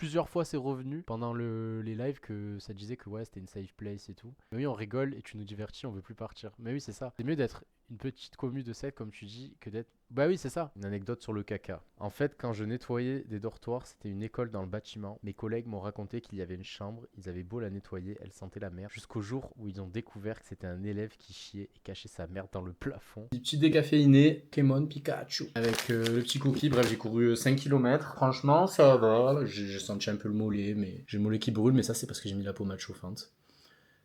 plusieurs fois c'est revenu pendant les lives que ça disait que ouais c'était une safe place et tout. Mais oui on rigole et tu nous divertis, on veut plus partir. Mais oui c'est ça. C'est mieux d'être une petite commu de 7 comme tu dis que d'être... Bah oui c'est ça. Une anecdote sur le caca. En fait quand je nettoyais des dortoirs, c'était une école dans le bâtiment. Mes collègues m'ont raconté qu'il y avait une chambre, ils avaient beau la nettoyer, elle sentait la merde. Jusqu'au jour où ils ont découvert que c'était un élève qui chiait et cachait sa merde dans le plafond. Petit décaféiné, Pokémon Pikachu. Avec le petit cookie, bref, j'ai couru 5 km. Franchement, ça va. J'ai senti un peu le mollet, mais j'ai le mollet qui brûle, mais ça, c'est parce que j'ai mis la pommade chauffante.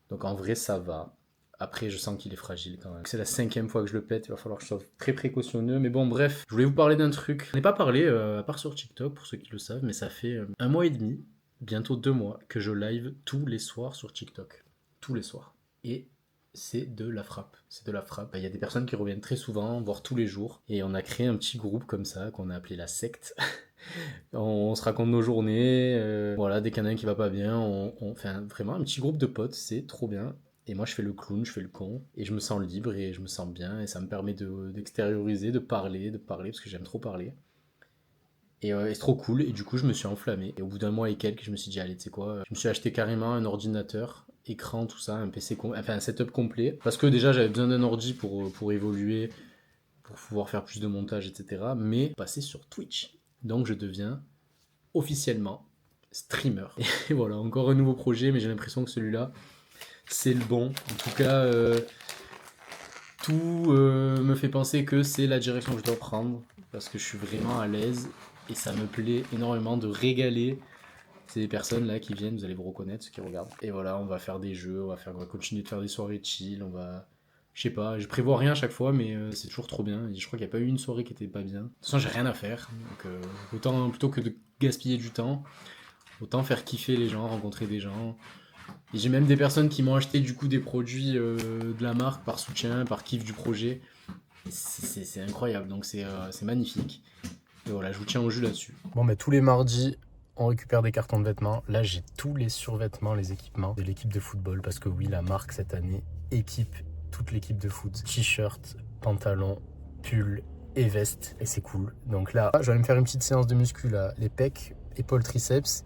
Donc en vrai, ça va. Après, je sens qu'il est fragile quand même. C'est la 5e fois que je le pète, il va falloir que je sois très précautionneux. Mais bon, bref, je voulais vous parler d'un truc. Je n'ai pas parlé, à part sur TikTok, pour ceux qui le savent, mais ça fait 1 mois et demi, bientôt 2 mois, que je live tous les soirs sur TikTok. Tous les soirs. Et c'est de la frappe. C'est de la frappe. Il y a des personnes qui reviennent très souvent, voire tous les jours. Et on a créé un petit groupe comme ça, qu'on a appelé la secte. On se raconte nos journées. Voilà, dès qu'il y en a un qui va pas bien, on fait vraiment un petit groupe de potes. C'est trop bien. Et moi, je fais le clown, je fais le con. Et je me sens libre et je me sens bien. Et ça me permet d'extérioriser, de parler, parce que j'aime trop parler. Et c'est trop cool. Et du coup, je me suis enflammé. Et au bout d'un mois et quelques, je me suis dit, allez, tu sais quoi, je me suis acheté carrément un ordinateur, écran, tout ça, un PC, enfin un setup complet. Parce que déjà, j'avais besoin d'un ordi pour évoluer, pour pouvoir faire plus de montage, etc. Mais passer sur Twitch. Donc, je deviens officiellement streamer. Et voilà, encore un nouveau projet, mais j'ai l'impression que celui-là, c'est le bon. En tout cas, tout me fait penser que c'est la direction que je dois prendre. Parce que je suis vraiment à l'aise. Et ça me plaît énormément de régaler ces personnes là qui viennent, vous allez vous reconnaître, ceux qui regardent. Et voilà, on va faire des jeux, on va continuer de faire des soirées chill, je sais pas, je prévois rien à chaque fois, mais c'est toujours trop bien. Et je crois qu'il n'y a pas eu une soirée qui était pas bien. De toute façon, j'ai rien à faire. Donc autant, plutôt que de gaspiller du temps, autant faire kiffer les gens, rencontrer des gens. Et j'ai même des personnes qui m'ont acheté du coup des produits de la marque par soutien, par kiff du projet. C'est incroyable, donc c'est magnifique. Et voilà, je vous tiens au jus là-dessus. Bon, mais tous les mardis, on récupère des cartons de vêtements. Là, j'ai tous les survêtements, les équipements de l'équipe de football. Parce que oui, la marque, cette année, équipe toute l'équipe de foot. T-shirt, pantalon, pull et veste. Et c'est cool. Donc là, je vais aller me faire une petite séance de muscu, là. Les pecs, épaules, triceps.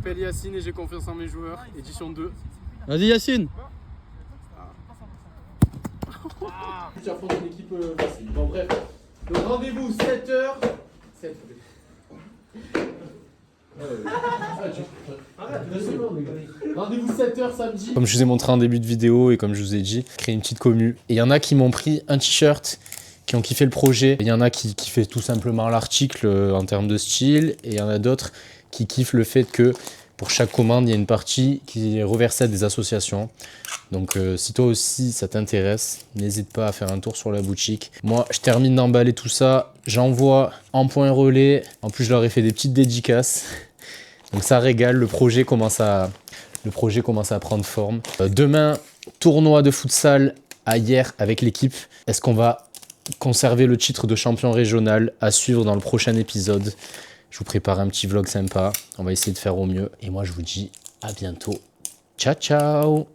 m'appelle Yacine et j'ai confiance en mes joueurs. Édition 2. Vas-y Yacine. Je affronte une équipe facile. Bon bref. Donc rendez-vous 7h. 7. Rendez-vous 7h samedi. Comme je vous ai montré en début de vidéo et comme je vous ai dit, créer une petite commu. Et il y en a qui m'ont pris un t-shirt, qui ont kiffé le projet. Il y en a qui kiffaient tout simplement l'article en termes de style. Et il y en a d'autres qui kiffent le fait que pour chaque commande, il y a une partie qui est reversée à des associations. Donc si toi aussi ça t'intéresse, n'hésite pas à faire un tour sur la boutique. Moi, je termine d'emballer tout ça. J'envoie en point relais. En plus, je leur ai fait des petites dédicaces. Donc ça régale, le projet commence à prendre forme. Demain, tournoi de futsal à Hier avec l'équipe. Est-ce qu'on va conserver le titre de champion régional? À suivre dans le prochain épisode. Je vous prépare un petit vlog sympa. On va essayer de faire au mieux. Et moi, je vous dis à bientôt. Ciao, ciao!